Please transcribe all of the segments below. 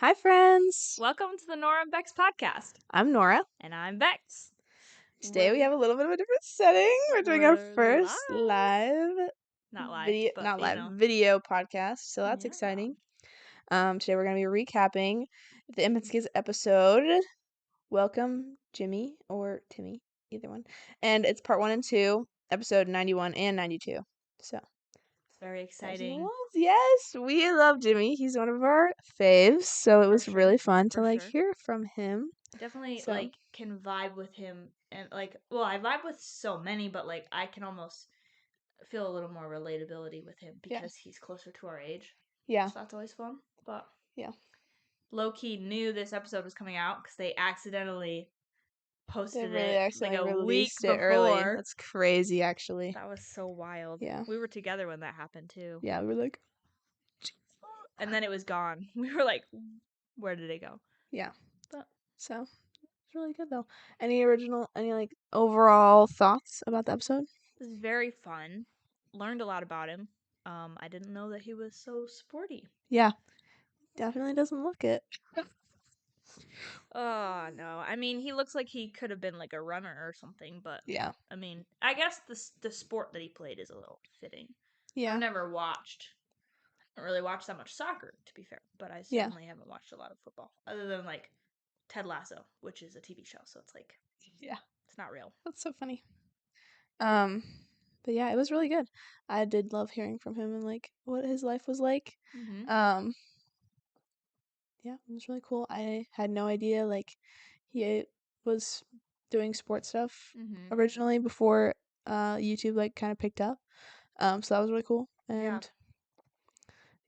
Hi, friends. Welcome to the Nora and Becks podcast. I'm Nora. And I'm Becks. Today we have a little bit of a different setting. We're doing our We're first live Not live, video, but, not you live know. video podcast. So that's Yeah. exciting. Today we're gonna be recapping the Imp and Skizz episode. Welcome, Jimmy or Timmy, either one. And it's part 1 and 2, episode 91 and 92. So It's very exciting. Yes, we love Jimmy. He's one of our faves. So it was really fun to hear from him. Definitely can vibe with him, and I vibe with so many, but I can almost feel a little more relatability with him because he's closer to our age. Yeah. So that's always fun. But yeah, low-key knew this episode was coming out because they accidentally posted a week before. Early. That's crazy, actually. That was so wild. Yeah. We were together when that happened too. Yeah, we were like, and then it was gone. We were like, where did it go? Yeah. So it's really good though. Any overall thoughts about the episode? It was very fun. Learned a lot about him. I didn't know that he was so sporty. Yeah. Definitely doesn't look it. Oh no. I mean, he looks like he could have been like a runner or something, but yeah. I mean, I guess the sport that he played is a little fitting. Yeah. I've never watched I don't really watch that much soccer, to be fair, but I certainly haven't watched a lot of football other than like Ted Lasso, which is a TV show, so it's like it's not real. That's so funny. But yeah, it was really good. I did love hearing from him and like what his life was like. Mm-hmm. Yeah, it was really cool. I had no idea like he was doing sports stuff originally before YouTube like kind of picked up. So that was really cool. And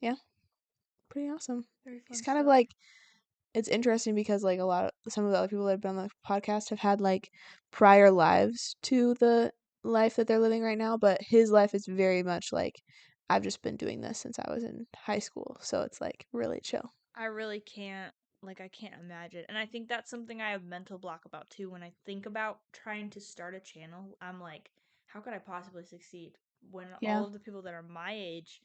yeah pretty awesome. He's kind of like, it's interesting because like some of the other people that have been on the podcast have had like prior lives to the life that they're living right now, but his life is very much like, I've just been doing this since I was in high school, so it's like really chill. I really can't imagine, and I think that's something I have mental block about too. When I think about trying to start a channel, I'm like, how could I possibly succeed when all of the people that are my age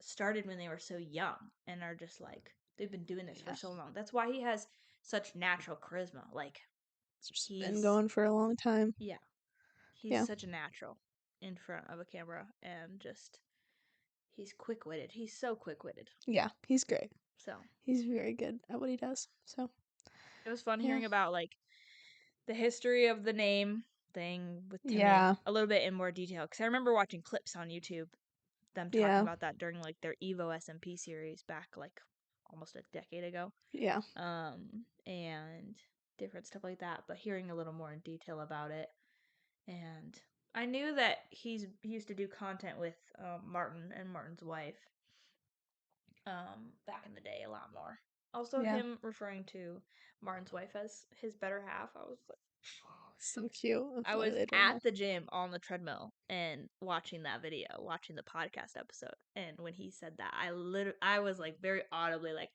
started when they were so young and are just like, they've been doing this for so long. That's why he has such natural charisma. Like, he's been going for a long time. Yeah. He's such a natural in front of a camera, and just, he's quick-witted. He's so quick-witted. Yeah, he's great. So he's very good at what he does. So it was fun hearing about like the history of the name thing with Timmy a little bit in more detail, because I remember watching clips on YouTube, them talking about that during like their Evo SMP series back like almost a decade ago. Yeah. And different stuff like that, but hearing a little more in detail about it. And I knew that he used to do content with Martin and Martin's wife back in the day a lot more. Also, him referring to Martin's wife as his better half, I was like, so cute. I was at the gym on the treadmill and watching that video, watching the podcast episode, and when he said that, I was like very audibly like,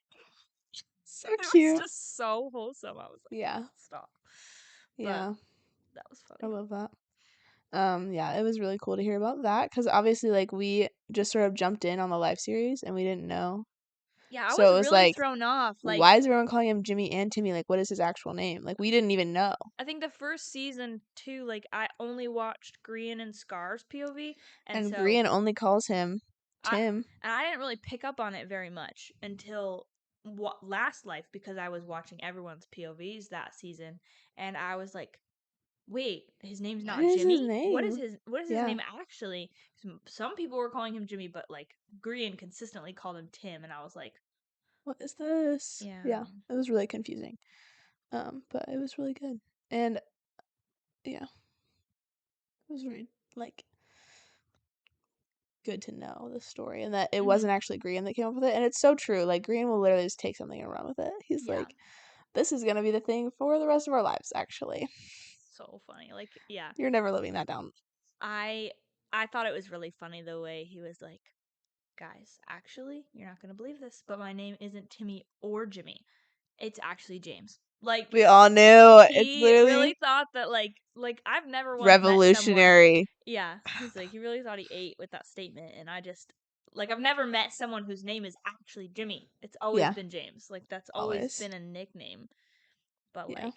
so cute. It was just so wholesome. I was like, stop. Yeah, but that was funny. I love that. Yeah, it was really cool to hear about that, because obviously like we just sort of jumped in on the live series and we didn't know. Yeah, I was really thrown off. Like, why is everyone calling him Jimmy and Timmy? Like, what is his actual name? Like, we didn't even know. I think the first season too, like, I only watched Grian and Scar's POV, and so Grian only calls him Tim. And I didn't really pick up on it very much until Last Life, because I was watching everyone's POVs that season, and I was like, wait, his name's not Jimmy? What is his name actually? Some people were calling him Jimmy, but like Grian consistently called him Tim, and I was like, what is this? Yeah, it was really confusing. But it was really good. And yeah, it was really like good to know the story, and that it wasn't actually Grian that came up with it. And it's so true. Like, Grian will literally just take something and run with it. He's like, this is gonna be the thing for the rest of our lives, actually. So funny. Like, yeah, you're never living that down. I thought it was really funny the way he was like, guys, actually, you're not gonna believe this, but my name isn't Timmy or Jimmy. It's actually James. Like, we all knew. He really thought that like I've never revolutionary. Yeah, he's like, he really thought he ate with that statement, and I just like, I've never met someone whose name is actually Jimmy. It's always been James. Like, that's always been a nickname. But, like,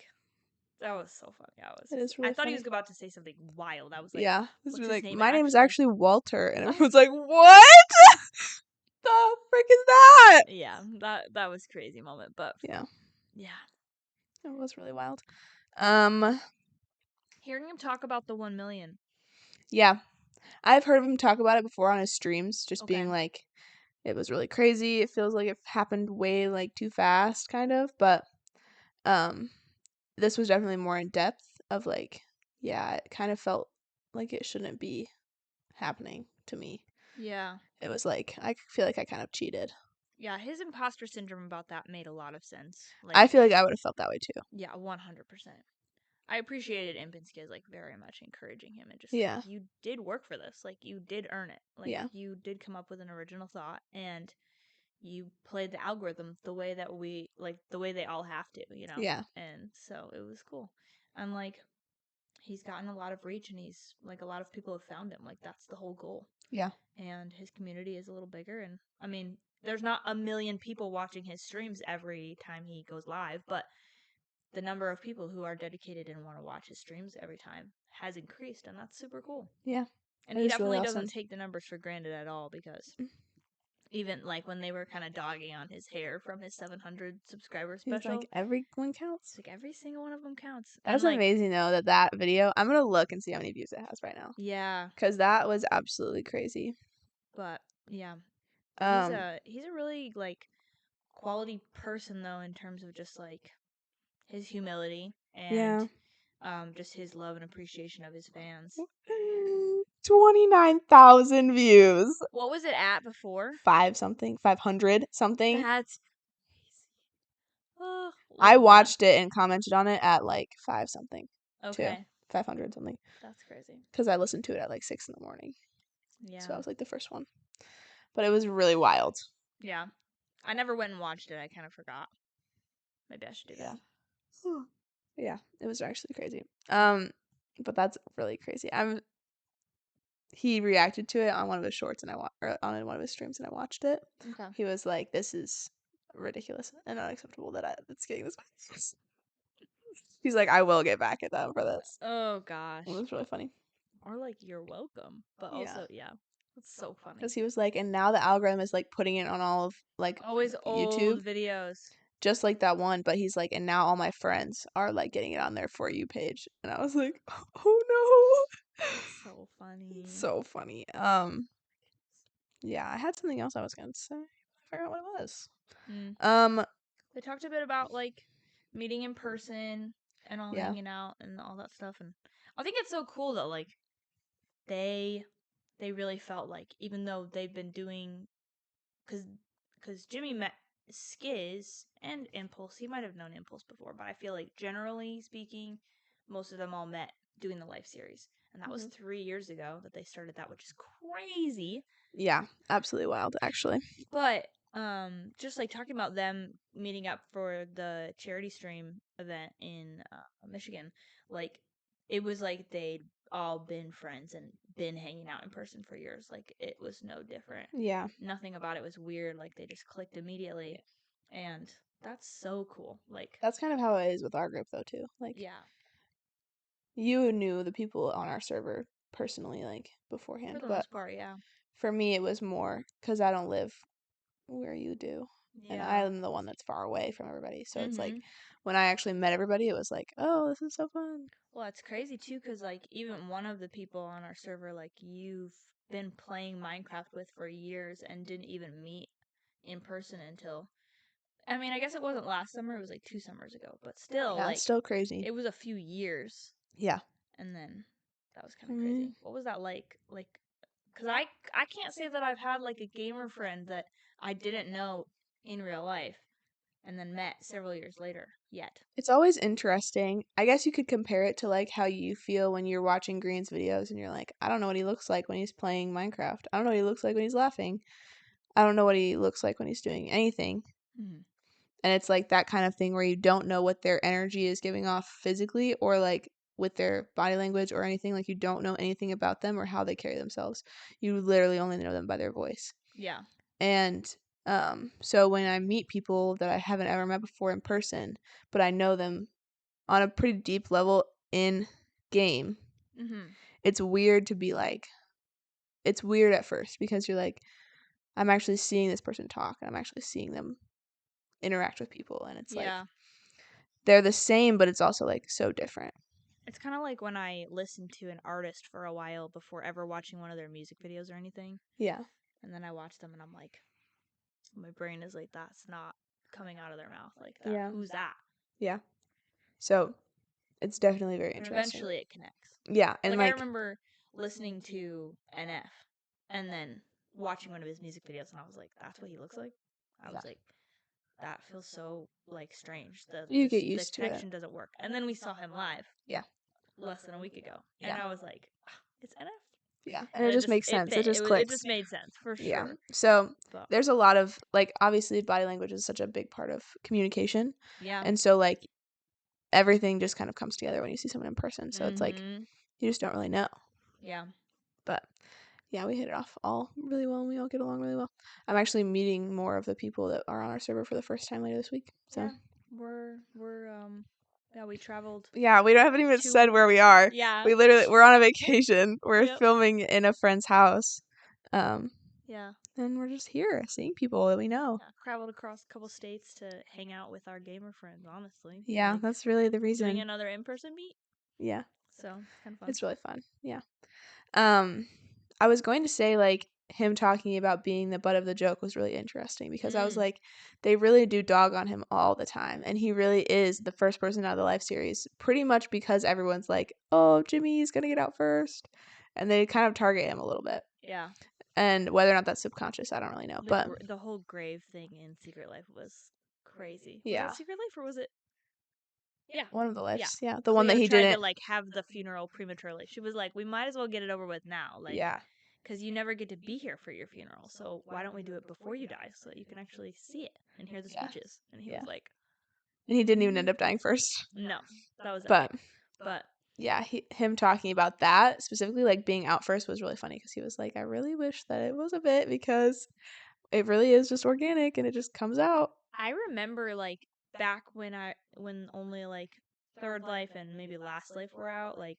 that was so funny. I thought he was about to say something wild. I was like, what's his name? My name is actually Walter. And everyone's like, what? The frick is that? Yeah, that was a crazy moment. But, yeah. It was really wild. Hearing him talk about the 1 million. Yeah. I've heard him talk about it before on his streams, just being like, it was really crazy. It feels like it happened way, like, too fast, kind of. But, this was definitely more in depth of, like, yeah, it kind of felt like it shouldn't be happening to me. Yeah. It was like, I feel like I kind of cheated. Yeah, his imposter syndrome about that made a lot of sense. Like, I feel like I would have felt that way too. Yeah, 100%. I appreciated Imp and Skizz, like, very much encouraging him and just like, you did work for this. Like, you did earn it. Like, you did come up with an original thought and you played the algorithm the way that the way they all have to, you know? Yeah. And so it was cool. I'm like, he's gotten a lot of reach and he's like, a lot of people have found him. Like, that's the whole goal. Yeah. And his community is a little bigger. And I mean, there's not a million people watching his streams every time he goes live, but the number of people who are dedicated and want to watch his streams every time has increased, and that's super cool. Yeah. And he definitely doesn't take the numbers for granted at all, because even like when they were kind of dogging on his hair from his 700 subscriber special, he's like, everyone counts. Like, every single one of them counts. That's amazing though, that video. I'm gonna look and see how many views it has right now. Yeah, because that was absolutely crazy. But yeah, he's a really like quality person though, in terms of just like his humility and just his love and appreciation of his fans. 29,000 views. What was it at before? 500 something. That's crazy. I watched it and commented on it at like 5 something. Okay. Too. 500 something. That's crazy. Because I listened to it at like 6 in the morning. Yeah. So I was like the first one. But it was really wild. Yeah. I never went and watched it. I kind of forgot. Maybe I should do that. Yeah, it was actually crazy. But that's really crazy. He reacted to it on one of his shorts and on one of his streams, and I watched it. Okay. He was like, "This is ridiculous and unacceptable that's getting this." He's like, "I will get back at them for this." Oh gosh. It was really funny. Or like, you're welcome. But also, yeah. It's so funny. Because he was like, and now the algorithm is like putting it on all of like always YouTube old videos. Just like that one, but he's like, and now all my friends are like getting it on their For You page. And I was like, oh no. That's so funny. So funny. Yeah, I had something else I was gonna say. I forgot what it was. They talked a bit about like meeting in person and all hanging out and all that stuff, and I think it's so cool though, like they really felt like, even though they've been doing, because Jimmy met Skizz and Impulse. He might have known Impulse before, but I feel like generally speaking, most of them all met doing the life series, and that was 3 years ago that they started that, which is crazy. Yeah, absolutely wild, actually. But just like talking about them meeting up for the charity stream event in Michigan, like it was like they'd all been friends and been hanging out in person for years. Like, it was no different. Yeah. Nothing about it was weird. Like, they just clicked immediately. And that's so cool. Like, that's kind of how it is with our group though too. Like, yeah, you knew the people on our server personally, like, beforehand. For the most part, yeah. For me, it was more because I don't live where you do. Yeah. And I am the one that's far away from everybody. So it's like, when I actually met everybody, it was like, oh, this is so fun. Well, it's crazy too, because like even one of the people on our server, like, you've been playing Minecraft with for years and didn't even meet in person until, I mean, I guess it wasn't last summer, it was like 2 summers ago, but still, yeah, like, it's still crazy. It was a few years. Yeah. And then that was kind of crazy. What was that like? Like, because I can't say that I've had like a gamer friend that I didn't know in real life and then met several years later yet. It's always interesting. I guess you could compare it to like how you feel when you're watching Green's videos and you're like, I don't know what he looks like when he's playing Minecraft. I don't know what he looks like when he's laughing. I don't know what he looks like when he's doing anything. Mm-hmm. And it's like that kind of thing where you don't know what their energy is giving off physically or like with their body language or anything. Like, you don't know anything about them or how they carry themselves. You literally only know them by their voice. Yeah. And so when I meet people that I haven't ever met before in person, but I know them on a pretty deep level in game, it's weird to be like, it's weird at first because you're like, I'm actually seeing this person talk and I'm actually seeing them interact with people, and it's like they're the same, but it's also like so different. It's kind of like when I listened to an artist for a while before ever watching one of their music videos or anything. Yeah. And then I watch them and I'm like, my brain is like, that's not coming out of their mouth like that. Yeah. Who's that? Yeah. So it's definitely very And interesting. eventually it connects. Yeah. And like I remember listening to NF and then watching one of his music videos and I was like, that's what he looks like? I was like, that feels so like strange. You get used the to it. connection doesn't work. And then we saw him live. Yeah. Less than a week ago. And I was like, it's NF. Yeah. And it just makes sense. It just clicks. It just made sense for sure. Yeah. So there's a lot of like, obviously body language is such a big part of communication. Yeah. And so like everything just kind of comes together when you see someone in person. So it's like you just don't really know. Yeah. But yeah, we hit it off all really well and we all get along really well. I'm actually meeting more of the people that are on our server for the first time later this week. So yeah, we traveled. Yeah, we haven't even said where we are. Yeah. We're on a vacation. We're filming in a friend's house. Yeah. And we're just here seeing people that we know. Yeah, traveled across a couple states to hang out with our gamer friends, honestly. Yeah, like, that's really the reason. Doing another in-person meet. Yeah. So, it's kind of fun. It's really fun. Yeah. I was going to say, like, him talking about being the butt of the joke was really interesting because I was like, they really do dog on him all the time. And he really is the first person out of the live series, pretty much because everyone's like, oh, Jimmy's going to get out first. And they kind of target him a little bit. Yeah. And whether or not that's subconscious, I don't really know. But the whole grave thing in Secret Life was crazy. Yeah. Was it Secret Life or was it? Yeah. One of the lives. Yeah. The Cleo one that he tried didn't. to, like, have the funeral prematurely. She was like, we might as well get it over with now. Like, yeah. Because you never get to be here for your funeral. So why don't we do it before you die so that you can actually see it and hear the speeches? And he was like... And he didn't even end up dying first. No. That was epic. But yeah, him talking about that, specifically, like, being out first was really funny because he was like, I really wish that it was a bit because it really is just organic and it just comes out. I remember, like, back when only, like, Third Life and maybe Last Life were out, like,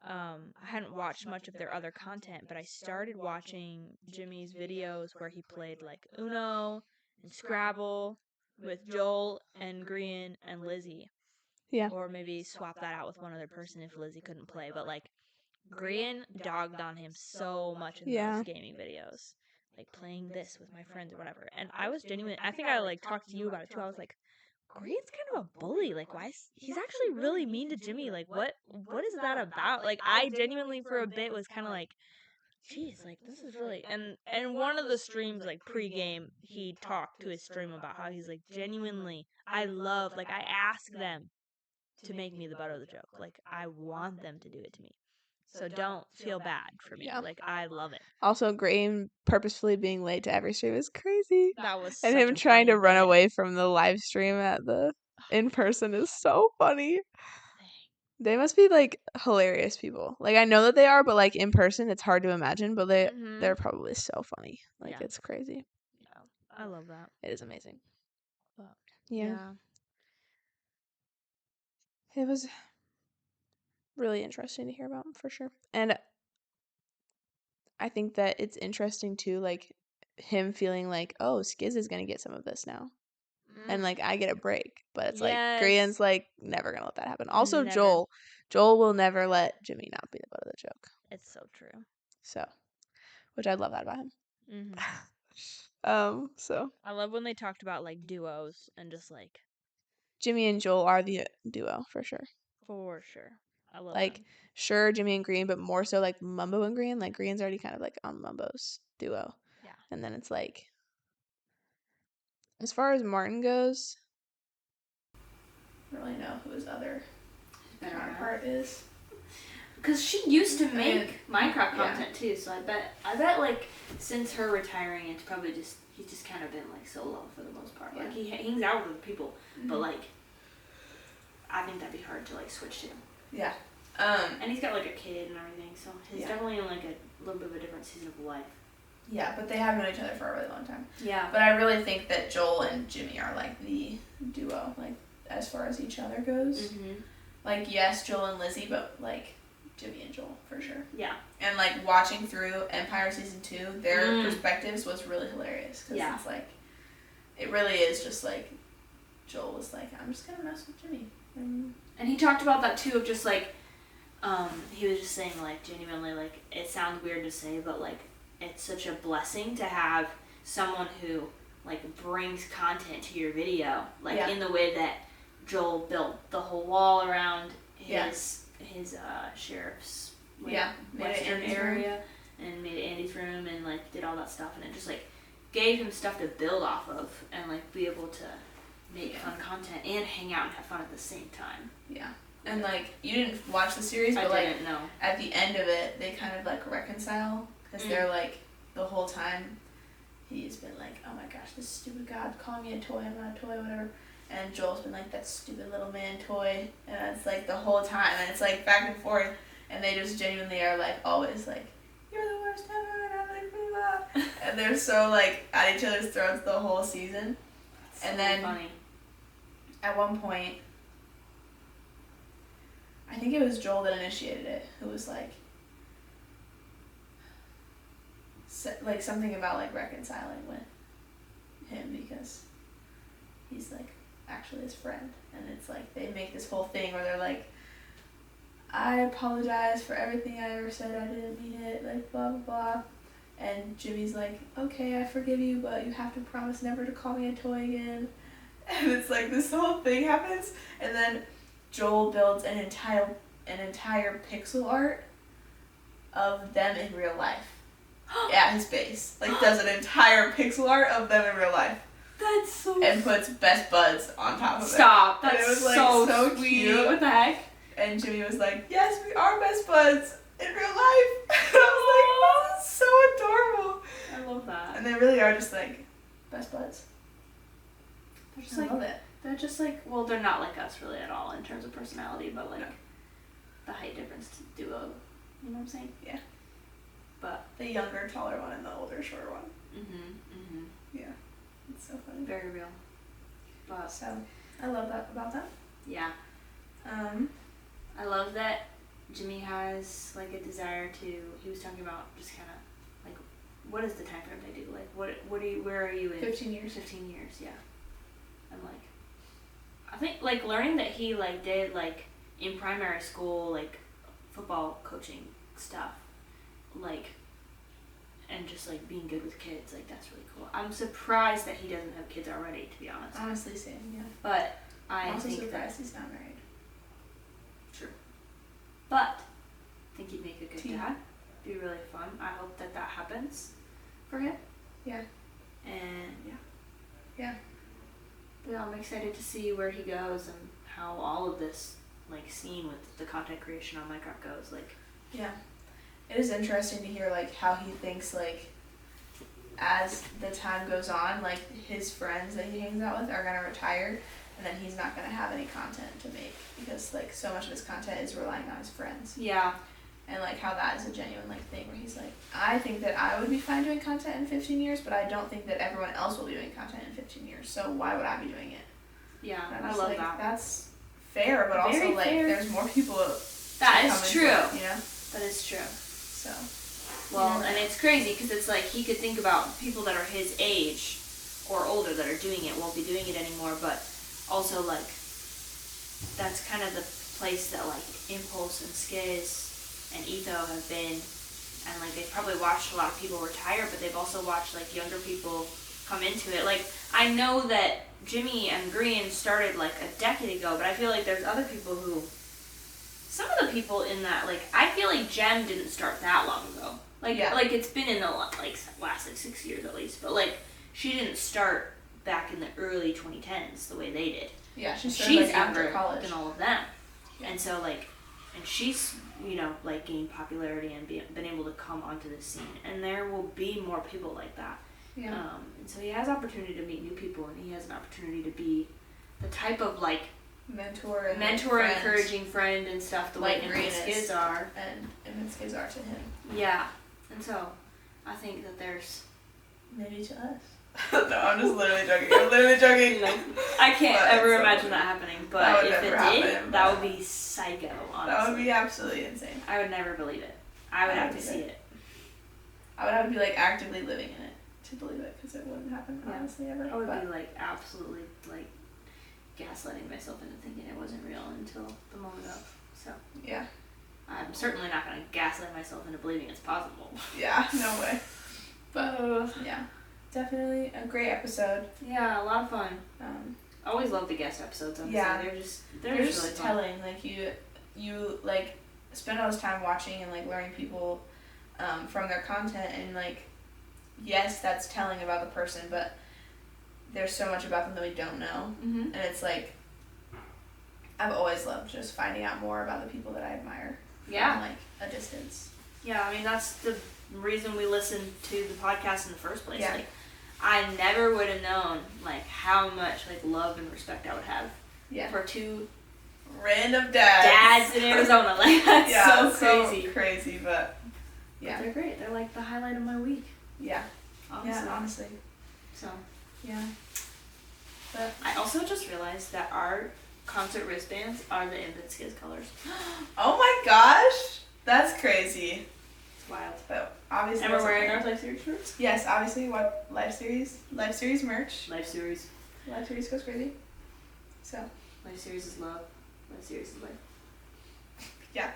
I hadn't watched much of their other content, but I started watching Jimmy's videos where he played, like, Uno and Scrabble with Joel and Grian and Lizzie. Yeah. Or maybe swap that out with one other person if Lizzie couldn't play. But, like, Grian dogged on him so much in those gaming videos. Like, playing this with my friends or whatever. And I was genuinely... I think I, like, talked to you about it, too. I was like, Grian's kind of a bully. Like, why he's actually really mean to Jimmy. Like, what is that about? Like, I genuinely, for a bit, was kind of like, geez, like, this is really... And one of the streams, like, pre-game, he talked to his stream about how he's like, genuinely, I ask them to make me the butt of the joke. Like, I want them to do it to me. So don't feel bad for me. Yeah. Like, I love it. Also, Graham purposefully being late to every stream is crazy. That was and him trying to run away from the live stream at the in-person is so funny. They must be, like, hilarious people. Like, I know that they are, but, like, in person, it's hard to imagine, but they're probably so funny. Like, it's crazy. Yeah. I love that. It is amazing. But, yeah. It was really interesting to hear about, for sure. And I think that it's interesting, too, like, him feeling like, oh, Skizz is going to get some of this now. And, like, I get a break. But it's like, Grian's, like, never going to let that happen. Also, never. Joel will never let Jimmy not be the butt of the joke. It's so true. So, which I love that about him. So. I love when they talked about, like, duos and just, like. Jimmy and Joel are the duo, for sure. For sure. I love like, them. Sure, Jimmy and Green, but more so, like, Mumbo and Green. Like, Green's already kind of, like, on Mumbo's duo. Yeah. And then it's, like, as far as Martin goes, I don't really know who his other counterpart is. Because she used to make Minecraft content too, so I bet like since her retiring, it's probably he's just kind of been like solo for the most part. Yeah. Like he hangs out with people, but like I think that'd be hard to like switch to. Yeah. And he's got like a kid and everything, so he's definitely in like a little bit of a different season of life. Yeah, but they have known each other for a really long time. Yeah. But I really think that Joel and Jimmy are, like, the duo, like, as far as each other goes. Mm-hmm. Like, yes, Joel and Lizzie, but, like, Jimmy and Joel, for sure. Yeah. And, like, watching through Empire Season 2, their perspectives was really hilarious. Because it's, like, it really is just, like, Joel was like, I'm just gonna mess with Jimmy. And he talked about that, too, of just, like, he was just saying, like, genuinely, like, it sounds weird to say, but, like, it's such a blessing to have someone who, like, brings content to your video, like, in the way that Joel built the whole wall around his sheriff's western area and made Andy's room and, like, did all that stuff, and it just, like, gave him stuff to build off of and, like, be able to make fun content and hang out and have fun at the same time. Yeah. And, like, you didn't watch the series, but, I didn't, no. At the end of it, they kind of, like, reconcile. Because they're, like, the whole time, he's been like, oh my gosh, this stupid God calling me a toy, I'm not a toy, whatever. And Joel's been like, that stupid little man toy. And it's, like, the whole time. And it's, like, back and forth. And they just genuinely are, like, always, like, you're the worst ever. And I'm like, blah. And they're so, like, at each other's throats the whole season. That's and so then, funny. At one point, I think it was Joel that initiated it, who was like something about, like, reconciling with him because he's, like, actually his friend. And it's, like, they make this whole thing where they're, like, I apologize for everything I ever said, I didn't mean it, like, blah, blah, blah. And Jimmy's like, okay, I forgive you, but you have to promise never to call me a toy again. And it's, like, this whole thing happens, and then Joel builds an entire pixel art of them in real life. At his base. Like, does an entire pixel art of them in real life. That's so And puts best buds on top of it. Stop. That's and it was, like, so cute. sweet. What the heck? And Jimmy was like, yes, we are best buds in real life. And I was like, this is so adorable. I love that. And they really are just, like, best buds. They're just I like, love it. they're just like, well, they're not like us really at all in terms of personality, but, like, the height difference duo. You know what I'm saying? Yeah. But the younger, taller one and the older, shorter one. Yeah. It's so funny. Very real. But so, I love that about them. Yeah. I love that Jimmy has, like, a desire to, he was talking about just kind of, like, what is the time frame they do? Like, where are you in? 15 years. 15 years, yeah. And, like, I think, like, learning that he, like, did, like, in primary school, like, football coaching stuff, like, and just, like, being good with kids, like, that's really cool. I'm surprised that he doesn't have kids already, to be honest. Honestly, same, yeah. But I'm also think surprised he's not married. True. But I think he'd make a good dad. Be really fun. I hope that happens for him. Yeah. And yeah. But I'm excited to see where he goes and how all of this, like, scene with the content creation on Minecraft goes. Like, yeah. It is interesting to hear, like, how he thinks, like, as the time goes on, like, his friends that he hangs out with are gonna retire, and then he's not gonna have any content to make because, like, so much of his content is relying on his friends. yeah. And, like, how that is a genuine, like, thing where he's like, I think that I would be fine doing content in 15 years, but I don't think that everyone else will be doing content in 15 years, so why would I be doing it? Yeah, And I just love like, that. That's fair, but Very also, like, fair. there's more people That is true. you know? That is true. So. Well, and it's crazy because it's like he could think about people that are his age or older that are doing it, won't be doing it anymore, but also, like, that's kind of the place that, like, Impulse and Skizz and Etho have been, and, like, they've probably watched a lot of people retire, but they've also watched, like, younger people come into it. Like, I know that Jimmy and Green started, like, a decade ago, but I feel like there's other people who, some of the people in that, like, I feel like Jem didn't start that long ago. Like, like, it's been in the, like, last, like, 6 years at least, but, like, she didn't start back in the early 2010s the way they did. Yeah, she's like, after younger college than all of them. Yeah. And so, like, and she's, you know, like, gained popularity and been able to come onto the scene. And there will be more people like that. Yeah. And so he has opportunity to meet new people, and he has an opportunity to be the type of, like, mentor, encouraging friend and stuff, the like way Imp and Skizz are. And Imp and Skizz are to him. Yeah. And so I think that there's... Maybe to us. No, I'm just literally joking. I can't ever imagine that happening, but if it did, that would be psycho, honestly. That would be absolutely insane. I would never believe it. I would have to see it. I would have to be, like, actively living in it to believe it, because it wouldn't happen, honestly, ever. I would be, like, absolutely, like, gaslighting myself into thinking it wasn't real until the moment of, so. Yeah. I'm certainly not going to gaslight myself into believing it's possible. Yeah, no way. But, yeah. Definitely a great episode. Yeah, a lot of fun. I always love the guest episodes. Yeah, they're just really telling. Fun. Like you like spend all this time watching and like learning people from their content, and like yes, that's telling about the person, but there's so much about them that we don't know, and it's like I've always loved just finding out more about the people that I admire. Yeah, from, like a distance. Yeah, I mean that's the reason we listen to the podcast in the first place. Yeah. Like, I never would have known like how much like love and respect I would have for two random dads in Arizona. Like that's so crazy. So crazy, but yeah, but they're great. They're like the highlight of my week. Yeah, honestly. Yeah, honestly. So yeah, but I also just realized that our concert wristbands are the Imp and Skizz colors. Oh my gosh, that's crazy. Wild. But obviously, and we're wearing our Life Series shirts? Yes, obviously. What Life Series merch. Life Series goes crazy. So. Life Series is love. Life Series is life. Yeah.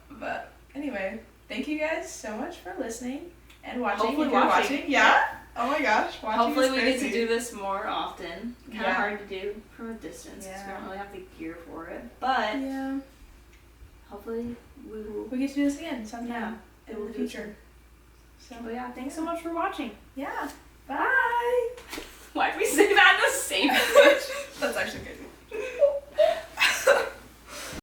But anyway, thank you guys so much for listening and watching. Hopefully watching. Yeah. Oh my gosh. Watching. Hopefully we get to do this more often. Kind of hard to do from a distance because we don't really have the gear for it. But hopefully we get to do this again sometime. In the future. So, but yeah, thanks so much for watching. Yeah. Bye. Why'd we say that in the same That's actually good.